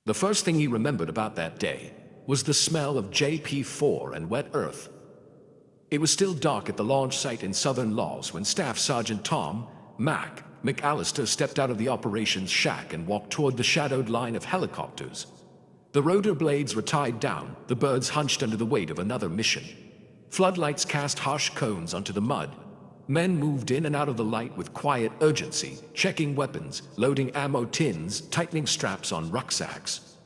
The first thing he remembered about that day was the smell of JP-4 and wet earth. It was still dark at the launch site in southern Laos when Staff Sergeant Tom Mack McAllister stepped out of the operations shack and walked toward the shadowed line of helicopters. The rotor blades were tied down, the birds hunched under the weight of another mission. Floodlights cast harsh cones onto the mud. Men moved in and out of the light with quiet urgency, checking weapons, loading ammo tins, tightening straps on rucksacks.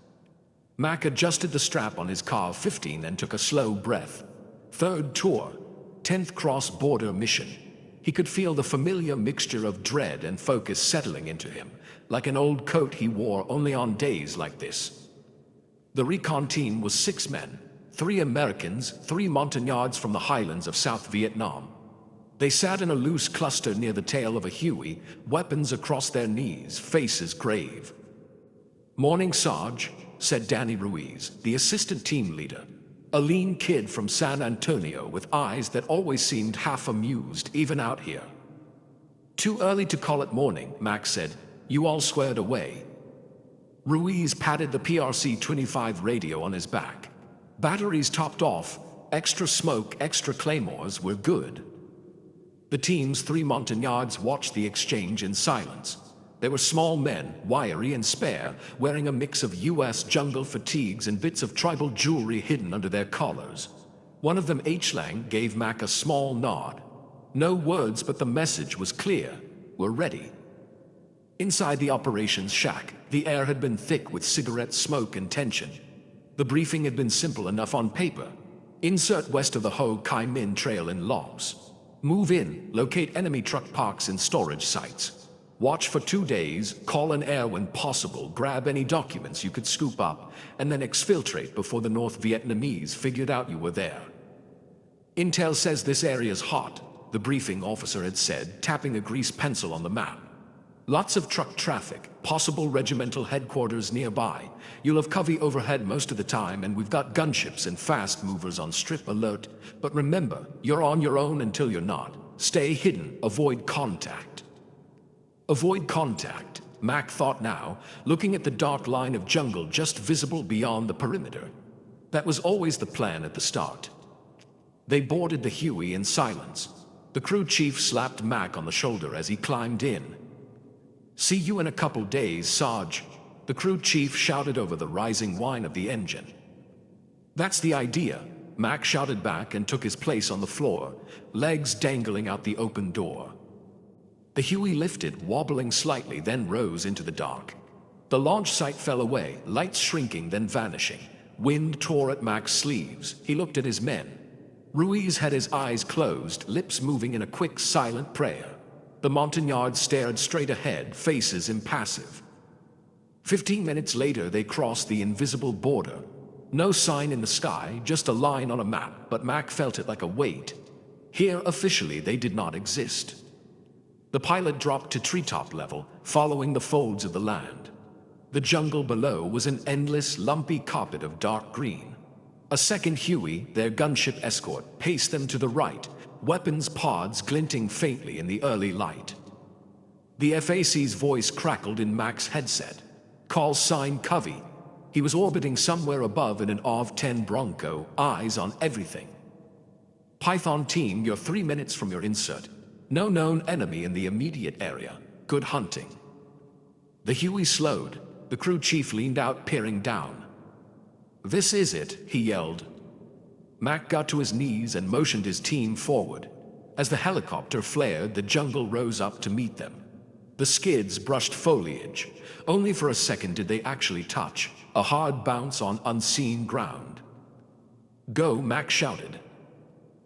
Mack adjusted the strap on his car 15 and took a slow breath. Third tour, 10th cross-border mission. He could feel the familiar mixture of dread and focus settling into him, like an old coat he wore only on days like this. The recon team was 6 men, 3 Americans, 3 Montagnards from the highlands of South Vietnam. They sat in a loose cluster near the tail of a Huey, weapons across their knees, faces grave. "Morning, Sarge," said Danny Ruiz, the assistant team leader. A lean kid from San Antonio with eyes that always seemed half amused, even out here. "Too early to call it morning," Mack said. "You all squared away." Ruiz patted the PRC-25 radio on his back. Batteries topped off, extra smoke, extra claymores, were good. The team's 3 Montagnards watched the exchange in silence. They were small men, wiry and spare, wearing a mix of US jungle fatigues and bits of tribal jewelry hidden under their collars. One of them, H-Lang, gave Mack a small nod. No words, but the message was clear. We're ready. Inside the operations shack, the air had been thick with cigarette smoke and tension. The briefing had been simple enough on paper. Insert west of the Ho Chi Minh Trail in Laos. Move in, locate enemy truck parks and storage sites. Watch for 2 days, call in air when possible, grab any documents you could scoop up, and then exfiltrate before the North Vietnamese figured out you were there. "Intel says this area's hot," the briefing officer had said, tapping a grease pencil on the map. "Lots of truck traffic, possible regimental headquarters nearby. You'll have covey overhead most of the time, and we've got gunships and fast movers on strip alert. But remember, you're on your own until you're not. Stay hidden, avoid contact." Avoid contact, Mack thought now, looking at the dark line of jungle just visible beyond the perimeter. That was always the plan at the start. They boarded the Huey in silence. The crew chief slapped Mack on the shoulder as he climbed in. "See you in a couple days, Sarge," the crew chief shouted over the rising whine of the engine. "That's the idea," Mack shouted back and took his place on the floor, legs dangling out the open door. The Huey lifted, wobbling slightly, then rose into the dark. The launch site fell away, lights shrinking, then vanishing. Wind tore at Mack's sleeves. He looked at his men. Ruiz had his eyes closed, lips moving in a quick, silent prayer. The Montagnards stared straight ahead, faces impassive. 15 minutes later, they crossed the invisible border. No sign in the sky, just a line on a map, but Mack felt it like a weight. Here, officially, they did not exist. The pilot dropped to treetop level, following the folds of the land. The jungle below was an endless, lumpy carpet of dark green. A second Huey, their gunship escort, paced them to the right, weapons pods glinting faintly in the early light. The FAC's voice crackled in Mack's headset. "Call sign Covey." He was orbiting somewhere above in an OV-10 Bronco, eyes on everything. "Python team, you're 3 minutes from your insert. No known enemy in the immediate area. Good hunting." The Huey slowed. The crew chief leaned out, peering down. "This is it," he yelled. Mack got to his knees and motioned his team forward. As the helicopter flared, the jungle rose up to meet them. The skids brushed foliage. Only for a second did they actually touch, a hard bounce on unseen ground. "Go," Mack shouted.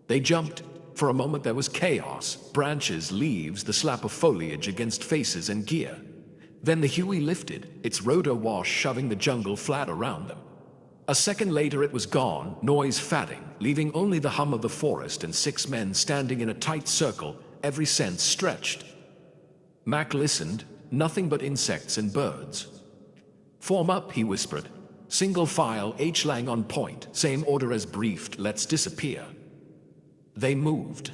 They jumped. For a moment there was chaos, branches, leaves, the slap of foliage against faces and gear. Then the Huey lifted, its rotor wash shoving the jungle flat around them. A second later it was gone, noise fatting, leaving only the hum of the forest and 6 men standing in a tight circle, every sense stretched. Mack listened, nothing but insects and birds. "Form up," he whispered. "Single file, H-Lang on point, same order as briefed, let's disappear." They moved.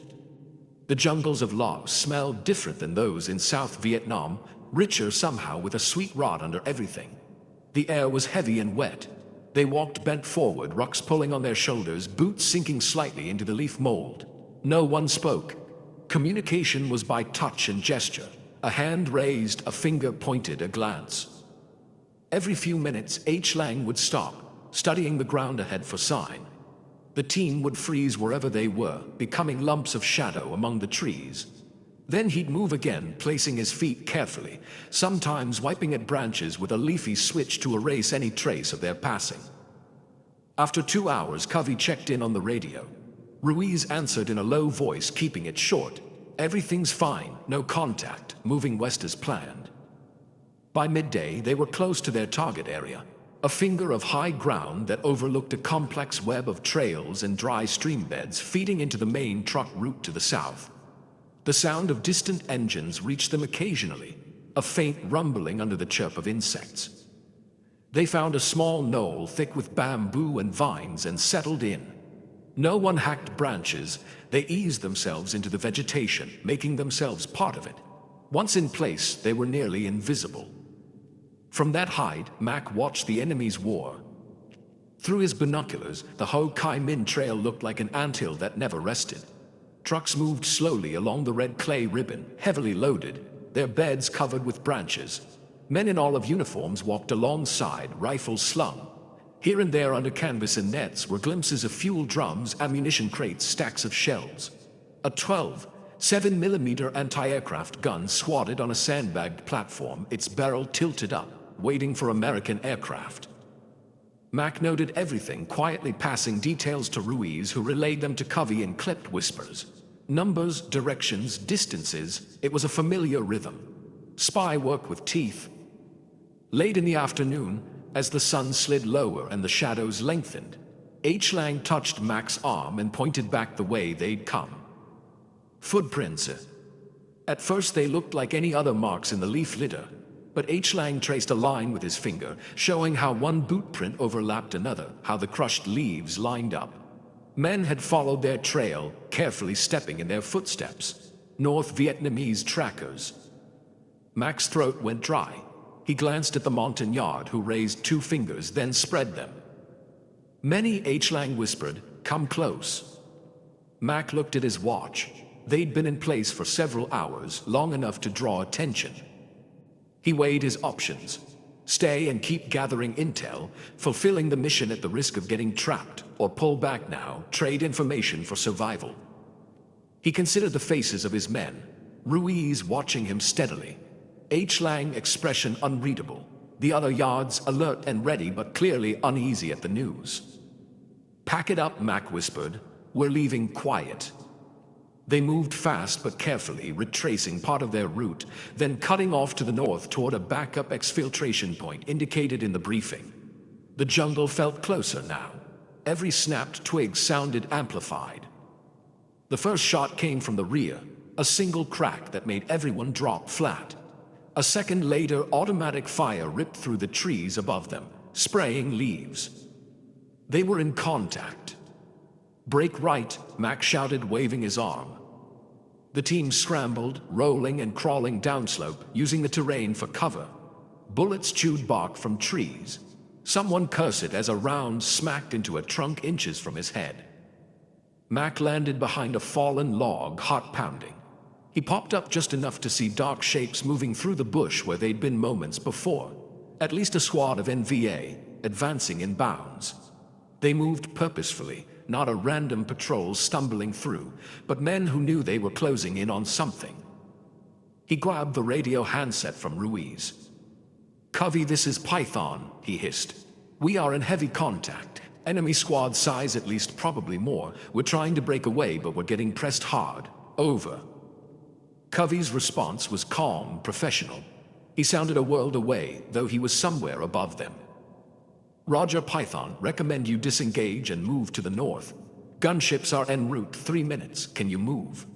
The jungles of Laos smelled different than those in South Vietnam, richer somehow with a sweet rot under everything. The air was heavy and wet. They walked bent forward, rucks pulling on their shoulders, boots sinking slightly into the leaf mold. No one spoke. Communication was by touch and gesture. A hand raised, a finger pointed, a glance. Every few minutes, H. Lang would stop, studying the ground ahead for sign. The team would freeze wherever they were, becoming lumps of shadow among the trees. Then he'd move again, placing his feet carefully, sometimes wiping at branches with a leafy switch to erase any trace of their passing. After 2 hours, Covey checked in on the radio. Ruiz answered in a low voice, keeping it short. Everything's fine, no contact, moving west as planned. By midday, they were close to their target area, a finger of high ground that overlooked a complex web of trails and dry stream beds feeding into the main truck route to the south. The sound of distant engines reached them occasionally, a faint rumbling under the chirp of insects. They found a small knoll thick with bamboo and vines and settled in. No one hacked branches. They eased themselves into the vegetation, making themselves part of it. Once in place, they were nearly invisible. From that height, Mack watched the enemy's war. Through his binoculars, the Ho Chi Minh Trail looked like an anthill that never rested. Trucks moved slowly along the red clay ribbon, heavily loaded, their beds covered with branches. Men in olive uniforms walked alongside, rifles slung. Here and there under canvas and nets were glimpses of fuel drums, ammunition crates, stacks of shells. A 7mm anti-aircraft gun squatted on a sandbagged platform, its barrel tilted up, waiting for American aircraft. Mack noted everything, quietly passing details to Ruiz, who relayed them to Covey in clipped whispers. Numbers, directions, distances, it was a familiar rhythm. Spy work with teeth. Late in the afternoon, as the sun slid lower and the shadows lengthened, H. Lang touched Mack's arm and pointed back the way they'd come. Footprints. At first they looked like any other marks in the leaf litter, but H. Lang traced a line with his finger, showing how one boot print overlapped another, how the crushed leaves lined up. Men had followed their trail, carefully stepping in their footsteps. North Vietnamese trackers. Mack's throat went dry. He glanced at the Montagnard, who raised 2 fingers, then spread them. Many, H. Lang whispered, come close. Mack looked at his watch. They'd been in place for several hours, long enough to draw attention. He weighed his options. Stay and keep gathering intel, fulfilling the mission at the risk of getting trapped, or pull back now, trade information for survival. He considered the faces of his men, Ruiz watching him steadily. H. Lang expression unreadable. The other yards alert and ready, but clearly uneasy at the news. Pack it up, Mack whispered. We're leaving quiet. They moved fast but carefully, retracing part of their route, then cutting off to the north toward a backup exfiltration point indicated in the briefing. The jungle felt closer now. Every snapped twig sounded amplified. The first shot came from the rear, a single crack that made everyone drop flat. A second later, automatic fire ripped through the trees above them, spraying leaves. They were in contact. Break right, Mack shouted, waving his arm. The team scrambled, rolling and crawling downslope, using the terrain for cover. Bullets chewed bark from trees. Someone cursed as a round smacked into a trunk inches from his head. Mack landed behind a fallen log, heart pounding. He popped up just enough to see dark shapes moving through the bush where they'd been moments before. At least a squad of NVA, advancing in bounds. They moved purposefully, not a random patrol stumbling through, but men who knew they were closing in on something. He grabbed the radio handset from Ruiz. Covey, this is Python, he hissed. We are in heavy contact. Enemy squad size at least, probably more. We're trying to break away, but we're getting pressed hard. Over. Covey's response was calm, professional. He sounded a world away, though he was somewhere above them. Roger, Python, recommend you disengage and move to the north. Gunships are en route, 3 minutes. Can you move?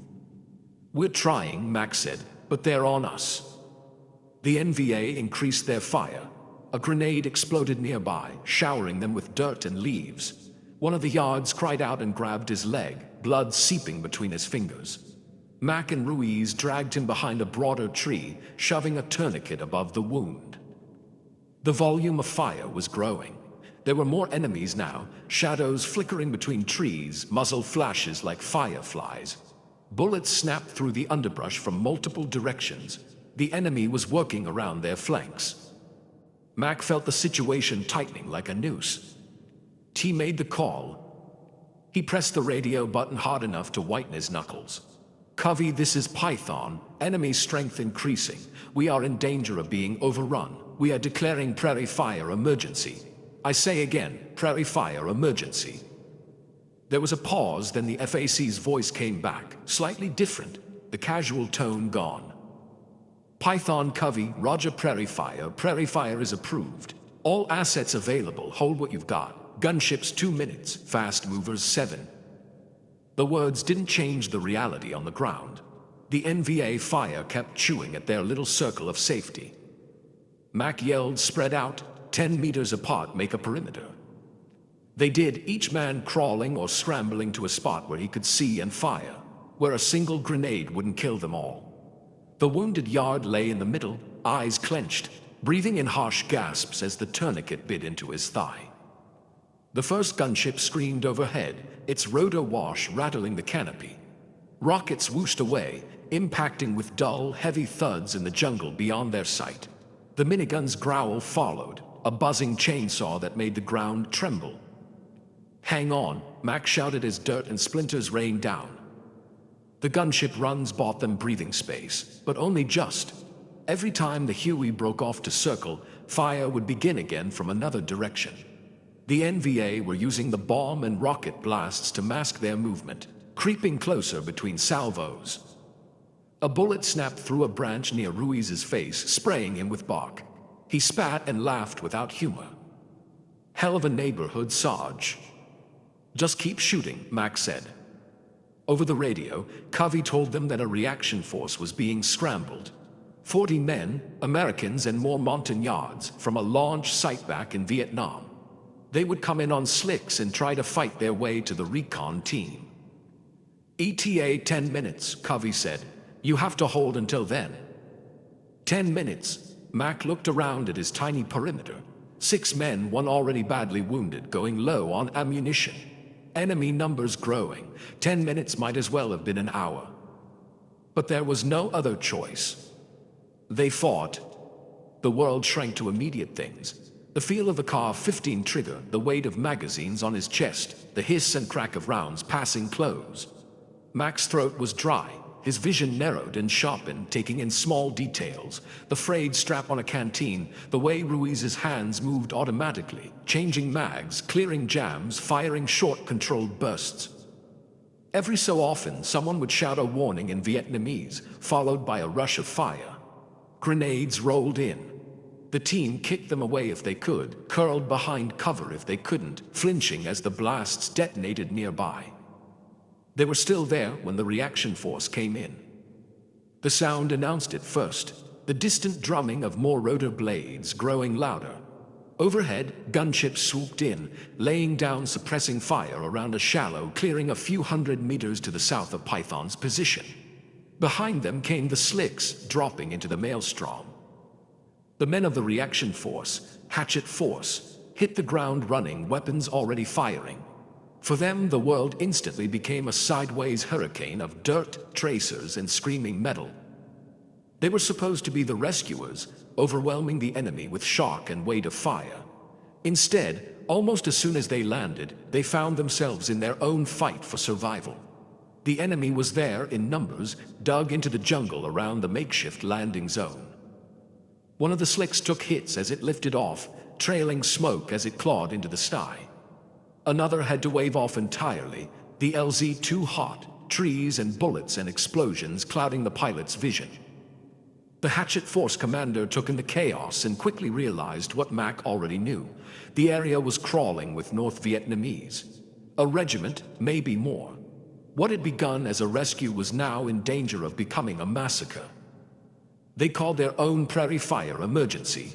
We're trying, Mack said, but they're on us. The NVA increased their fire. A grenade exploded nearby, showering them with dirt and leaves. One of the yards cried out and grabbed his leg, blood seeping between his fingers. Mack and Ruiz dragged him behind a broader tree, shoving a tourniquet above the wound. The volume of fire was growing. There were more enemies now, shadows flickering between trees, muzzle flashes like fireflies. Bullets snapped through the underbrush from multiple directions. The enemy was working around their flanks. Mack felt the situation tightening like a noose. T made the call. He pressed the radio button hard enough to whiten his knuckles. Covey, this is Python. Enemy strength increasing. We are in danger of being overrun. We are declaring Prairie Fire emergency. I say again, Prairie Fire emergency. There was a pause, then the FAC's voice came back, slightly different, the casual tone gone. Python Covey, Roger. Prairie Fire is approved. All assets available, hold what you've got. Gunships 2 minutes, fast movers 7. The words didn't change the reality on the ground. The NVA fire kept chewing at their little circle of safety. Mack yelled, spread out, 10 meters apart, make a perimeter. They did, each man crawling or scrambling to a spot where he could see and fire, where a single grenade wouldn't kill them all. The wounded yard lay in the middle, eyes clenched, breathing in harsh gasps as the tourniquet bit into his thigh. The first gunship screamed overhead, its rotor wash rattling the canopy. Rockets whooshed away, impacting with dull, heavy thuds in the jungle beyond their sight. The minigun's growl followed, a buzzing chainsaw that made the ground tremble. Hang on, Mack shouted as dirt and splinters rained down. The gunship runs bought them breathing space, but only just. Every time the Huey broke off to circle, fire would begin again from another direction. The NVA were using the bomb and rocket blasts to mask their movement, creeping closer between salvos. A bullet snapped through a branch near Ruiz's face, spraying him with bark. He spat and laughed without humor. Hell of a neighborhood, Sog. Just keep shooting, Mack said. Over the radio, Covey told them that a reaction force was being scrambled. 40 men, Americans and more Montagnards, from a launch site back in Vietnam. They would come in on slicks and try to fight their way to the recon team. ETA 10 minutes, Covey said. You have to hold until then. 10 minutes. Mack looked around at his tiny perimeter. 6 men, one already badly wounded, going low on ammunition. Enemy numbers growing. 10 minutes might as well have been an hour. But there was no other choice. They fought. The world shrank to immediate things. The feel of the CAR-15 trigger, the weight of magazines on his chest, the hiss and crack of rounds passing close. Mack's throat was dry, his vision narrowed and sharpened, taking in small details. The frayed strap on a canteen, the way Ruiz's hands moved automatically, changing mags, clearing jams, firing short controlled bursts. Every so often, someone would shout a warning in Vietnamese, followed by a rush of fire. Grenades rolled in. The team kicked them away if they could, curled behind cover if they couldn't, flinching as the blasts detonated nearby. They were still there when the reaction force came in. The sound announced it first, the distant drumming of more rotor blades growing louder. Overhead, gunships swooped in, laying down suppressing fire around a shallow clearing a few hundred meters to the south of Python's position. Behind them came the slicks, dropping into the maelstrom. The men of the reaction force, Hatchet Force, hit the ground running, weapons already firing. For them, the world instantly became a sideways hurricane of dirt, tracers, and screaming metal. They were supposed to be the rescuers, overwhelming the enemy with shock and weight of fire. Instead, almost as soon as they landed, they found themselves in their own fight for survival. The enemy was there in numbers, dug into the jungle around the makeshift landing zone. One of the slicks took hits as it lifted off, trailing smoke as it clawed into the sky. Another had to wave off entirely, the LZ too hot, trees and bullets and explosions clouding the pilot's vision. The Hatchet Force commander took in the chaos and quickly realized what Mack already knew. The area was crawling with North Vietnamese. A regiment, maybe more. What had begun as a rescue was now in danger of becoming a massacre. They called their own Prairie Fire emergency.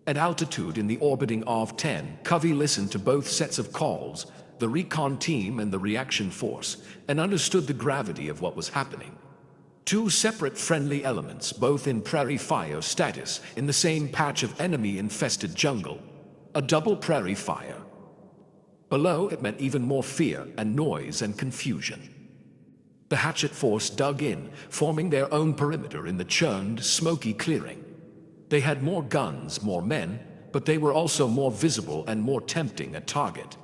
At altitude in the orbiting OV-10, Covey listened to both sets of calls, the recon team and the reaction force, and understood the gravity of what was happening. Two separate friendly elements, both in Prairie Fire status, in the same patch of enemy-infested jungle. A double Prairie Fire. Below, it meant even more fear and noise and confusion. The Hatchet Force dug in, forming their own perimeter in the churned, smoky clearing. They had more guns, more men, but they were also more visible and more tempting a target.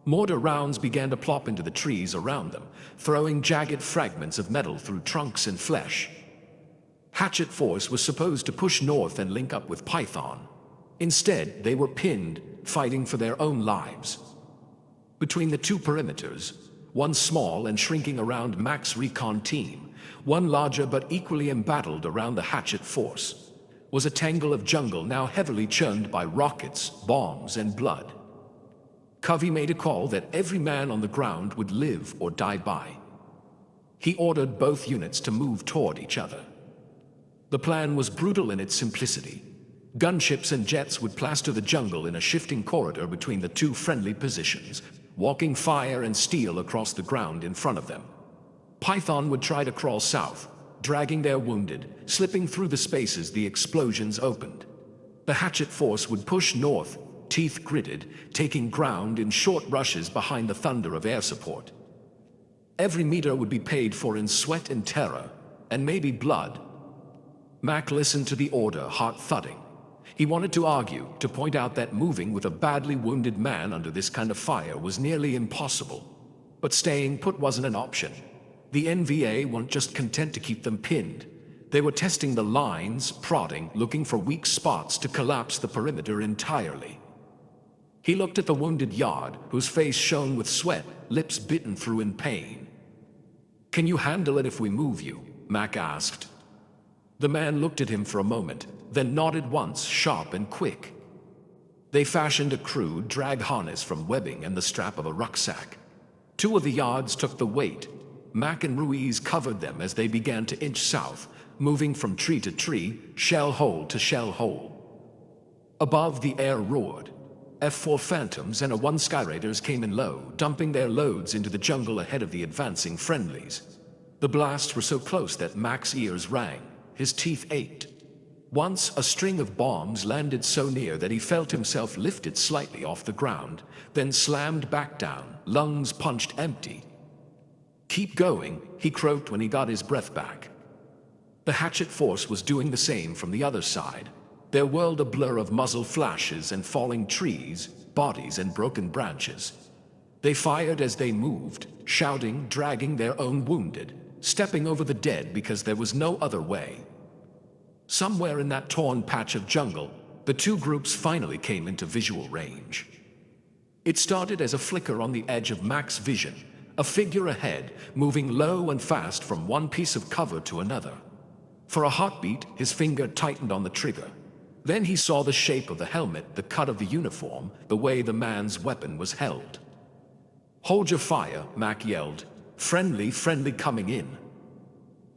Mortar rounds began to plop into the trees around them, throwing jagged fragments of metal through trunks and flesh. Hatchet Force was supposed to push north and link up with Python. Instead, they were pinned, fighting for their own lives. Between the two perimeters, one small and shrinking around Mack's recon team, one larger but equally embattled around the Hatchet Force, was a tangle of jungle now heavily churned by rockets, bombs, and blood. Covey made a call that every man on the ground would live or die by. He ordered both units to move toward each other. The plan was brutal in its simplicity. Gunships and jets would plaster the jungle in a shifting corridor between the two friendly positions, walking fire and steel across the ground in front of them. Python would try to crawl south, dragging their wounded, slipping through the spaces the explosions opened. The Hatchet Force would push north, teeth gritted, taking ground in short rushes behind the thunder of air support. Every meter would be paid for in sweat and terror, and maybe blood. Mack listened to the order, heart thudding. He wanted to argue, to point out that moving with a badly wounded man under this kind of fire was nearly impossible. But staying put wasn't an option. The NVA weren't just content to keep them pinned. They were testing the lines, prodding, looking for weak spots to collapse the perimeter entirely. He looked at the wounded Yard, whose face shone with sweat, lips bitten through in pain. "Can you handle it if we move you?" Mack asked. The man looked at him for a moment, then nodded once, sharp and quick. They fashioned a crude drag harness from webbing and the strap of a rucksack. Two of the Yards took the weight. Mack and Ruiz covered them as they began to inch south, moving from tree to tree, shell hole to shell hole. Above, the air roared. F-4 Phantoms and A-1 Skyraiders came in low, dumping their loads into the jungle ahead of the advancing friendlies. The blasts were so close that Mack's ears rang. His teeth ached. Once, a string of bombs landed so near that he felt himself lifted slightly off the ground, then slammed back down, lungs punched empty. "Keep going," he croaked when he got his breath back. The Hatchet Force was doing the same from the other side, their world a blur of muzzle flashes and falling trees, bodies and broken branches. They fired as they moved, shouting, dragging their own wounded, stepping over the dead because there was no other way. Somewhere in that torn patch of jungle, the two groups finally came into visual range. It started as a flicker on the edge of Mack's vision, a figure ahead, moving low and fast from one piece of cover to another. For a heartbeat, his finger tightened on the trigger. Then he saw the shape of the helmet, the cut of the uniform, the way the man's weapon was held. "Hold your fire," Mack yelled. "Friendly, friendly coming in."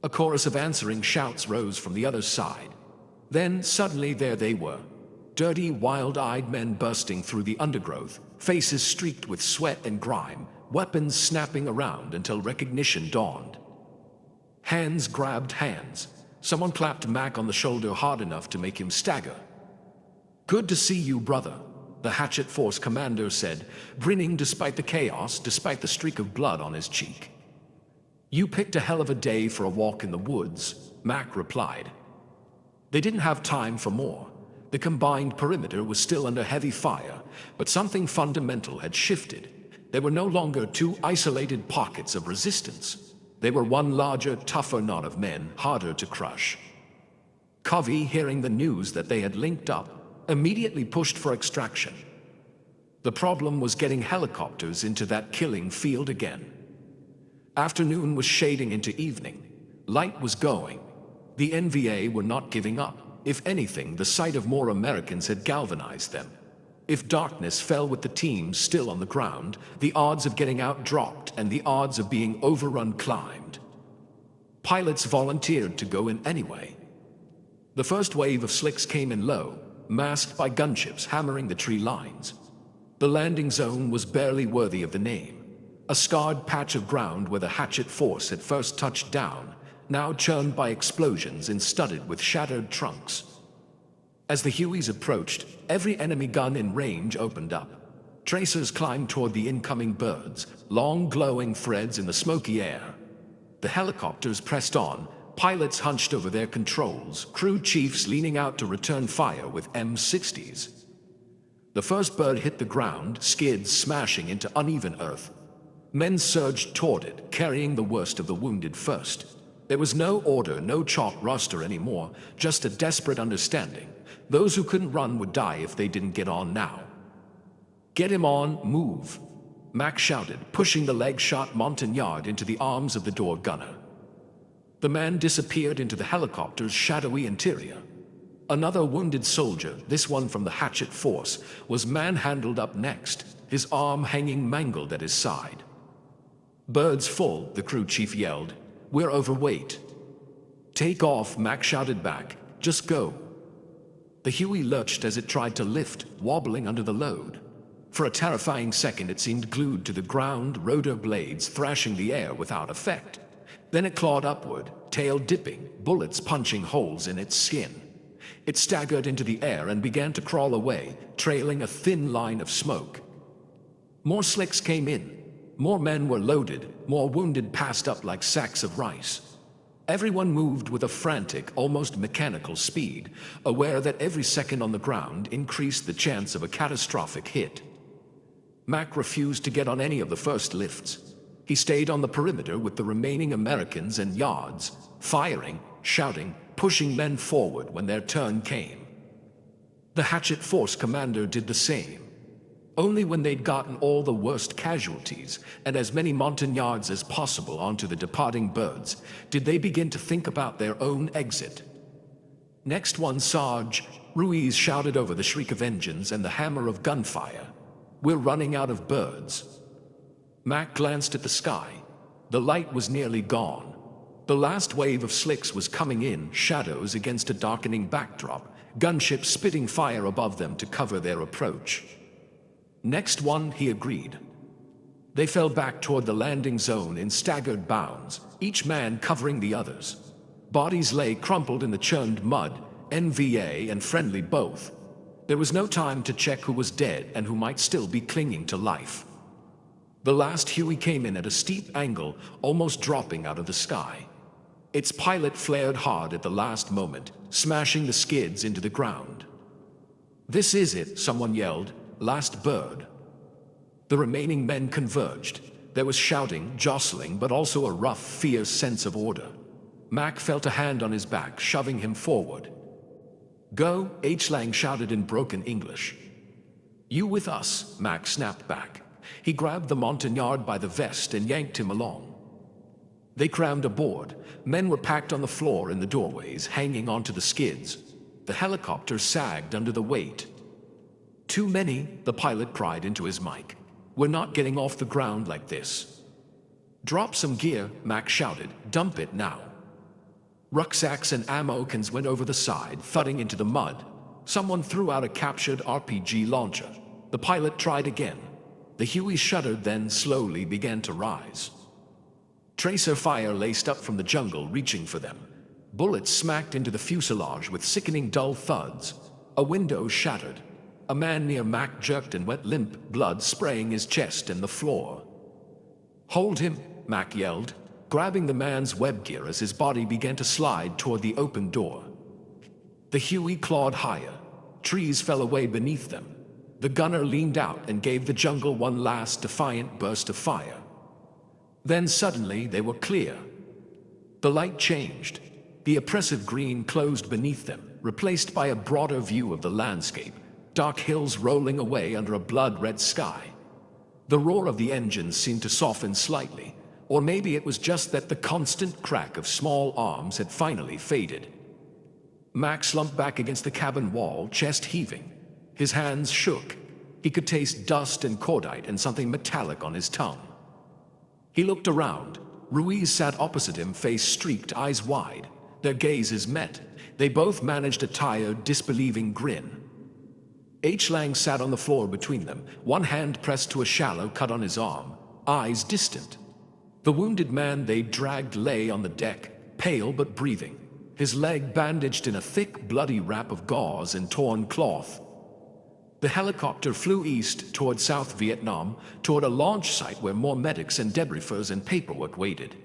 A chorus of answering shouts rose from the other side. Then, suddenly, there they were. Dirty, wild-eyed men bursting through the undergrowth, faces streaked with sweat and grime, weapons snapping around until recognition dawned. Hands grabbed hands. Someone clapped Mack on the shoulder hard enough to make him stagger. "Good to see you, brother," the Hatchet Force commander said, grinning despite the chaos, despite the streak of blood on his cheek. "You picked a hell of a day for a walk in the woods," Mack replied. They didn't have time for more. The combined perimeter was still under heavy fire, but something fundamental had shifted. They were no longer two isolated pockets of resistance. They were one larger, tougher knot of men, harder to crush. Covey, hearing the news that they had linked up, immediately pushed for extraction. The problem was getting helicopters into that killing field again. Afternoon was shading into evening. Light was going. The NVA were not giving up. If anything, the sight of more Americans had galvanized them. If darkness fell with the team still on the ground, the odds of getting out dropped and the odds of being overrun climbed. Pilots volunteered to go in anyway. The first wave of slicks came in low, masked by gunships hammering the tree lines. The landing zone was barely worthy of the name. A scarred patch of ground where the Hatchet Force had first touched down, now churned by explosions and studded with shattered trunks. As the Hueys approached, every enemy gun in range opened up. Tracers climbed toward the incoming birds, long glowing threads in the smoky air. The helicopters pressed on, pilots hunched over their controls, crew chiefs leaning out to return fire with M60s. The first bird hit the ground, skids smashing into uneven earth. Men surged toward it, carrying the worst of the wounded first. There was no order, no chalk roster anymore, just a desperate understanding. Those who couldn't run would die if they didn't get on now. "Get him on, move," Mack shouted, pushing the leg-shot Montagnard into the arms of the door gunner. The man disappeared into the helicopter's shadowy interior. Another wounded soldier, this one from the Hatchet Force, was manhandled up next, his arm hanging mangled at his side. "Birds full," the crew chief yelled. "We're overweight." "Take off," Mack shouted back. "Just go." The Huey lurched as it tried to lift, wobbling under the load. For a terrifying second it seemed glued to the ground, rotor blades thrashing the air without effect. Then it clawed upward, tail dipping, bullets punching holes in its skin. It staggered into the air and began to crawl away, trailing a thin line of smoke. More slicks came in. More men were loaded, more wounded passed up like sacks of rice. Everyone moved with a frantic, almost mechanical speed, aware that every second on the ground increased the chance of a catastrophic hit. Mack refused to get on any of the first lifts. He stayed on the perimeter with the remaining Americans and yards, firing, shouting, pushing men forward when their turn came. The Hatchet Force commander did the same. Only when they'd gotten all the worst casualties and as many Montagnards as possible onto the departing birds did they begin to think about their own exit. "Next one, Sarge," Ruiz shouted over the shriek of engines and the hammer of gunfire. "We're running out of birds." Mack glanced at the sky. The light was nearly gone. The last wave of slicks was coming in, shadows against a darkening backdrop, gunships spitting fire above them to cover their approach. "Next one," he agreed. They fell back toward the landing zone in staggered bounds, each man covering the others. Bodies lay crumpled in the churned mud, NVA and friendly both. There was no time to check who was dead and who might still be clinging to life. The last Huey came in at a steep angle, almost dropping out of the sky. Its pilot flared hard at the last moment, smashing the skids into the ground. "This is it," someone yelled. "Last bird." The remaining men converged. There was shouting, jostling, but also a rough, fierce sense of order. Mack felt a hand on his back, shoving him forward. "Go," H. Lang shouted in broken English. "You with us," Mack snapped back. He grabbed the Montagnard by the vest and yanked him along. They crammed aboard. Men were packed on the floor in the doorways, hanging onto the skids. The helicopter sagged under the weight. "Too many," the pilot cried into his mic. "We're not getting off the ground like this." "Drop some gear," Mack shouted. "Dump it now." Rucksacks and ammo cans went over the side, thudding into the mud. Someone threw out a captured RPG launcher. The pilot tried again. The Huey shuddered, then slowly began to rise. Tracer fire laced up from the jungle, reaching for them. Bullets smacked into the fuselage with sickening dull thuds. A window shattered. A man near Mack jerked and went limp, blood spraying his chest and the floor. "Hold him," Mack yelled, grabbing the man's web gear as his body began to slide toward the open door. The Huey clawed higher. Trees fell away beneath them. The gunner leaned out and gave the jungle one last defiant burst of fire. Then suddenly they were clear. The light changed. The oppressive green closed beneath them, replaced by a broader view of the landscape, dark hills rolling away under a blood-red sky. The roar of the engines seemed to soften slightly, or maybe it was just that the constant crack of small arms had finally faded. Mack slumped back against the cabin wall, chest heaving. His hands shook. He could taste dust and cordite and something metallic on his tongue. He looked around. Ruiz sat opposite him, face streaked, eyes wide. Their gazes met. They both managed a tired, disbelieving grin. H. Lang sat on the floor between them, one hand pressed to a shallow cut on his arm, eyes distant. The wounded man they dragged lay on the deck, pale but breathing, his leg bandaged in a thick, bloody wrap of gauze and torn cloth. The helicopter flew east toward South Vietnam, toward a launch site where more medics and debriefers and paperwork waited.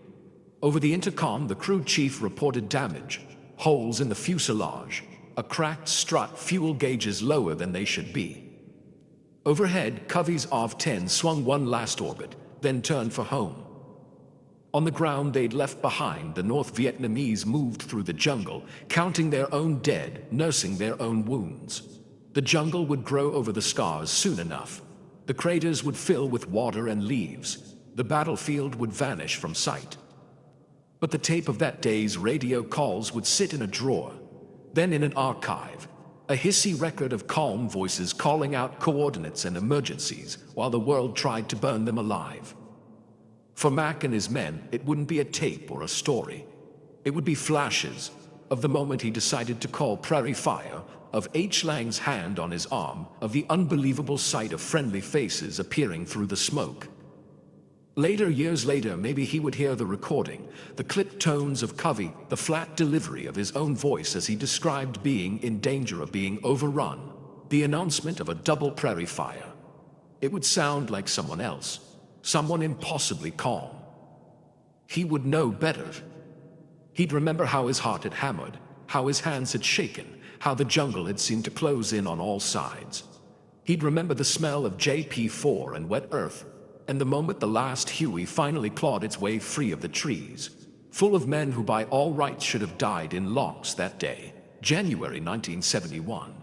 Over the intercom, the crew chief reported damage, holes in the fuselage, a cracked strut, fuel gauges lower than they should be. Overhead, Covey's OV-10 swung one last orbit, then turned for home. On the ground they'd left behind, the North Vietnamese moved through the jungle, counting their own dead, nursing their own wounds. The jungle would grow over the scars soon enough. The craters would fill with water and leaves. The battlefield would vanish from sight. But the tape of that day's radio calls would sit in a drawer, then in an archive, a hissy record of calm voices calling out coordinates and emergencies while the world tried to burn them alive. For Mack and his men, it wouldn't be a tape or a story. It would be flashes of the moment he decided to call Prairie Fire, of H. Lang's hand on his arm, of the unbelievable sight of friendly faces appearing through the smoke. Later, years later, maybe he would hear the recording, the clipped tones of Covey, the flat delivery of his own voice as he described being in danger of being overrun, the announcement of a double Prairie Fire. It would sound like someone else, someone impossibly calm. He would know better. He'd remember how his heart had hammered, how his hands had shaken, how the jungle had seemed to close in on all sides. He'd remember the smell of JP4 and wet earth, and the moment the last Huey finally clawed its way free of the trees, full of men who by all rights should have died in Laos that day, January 1971.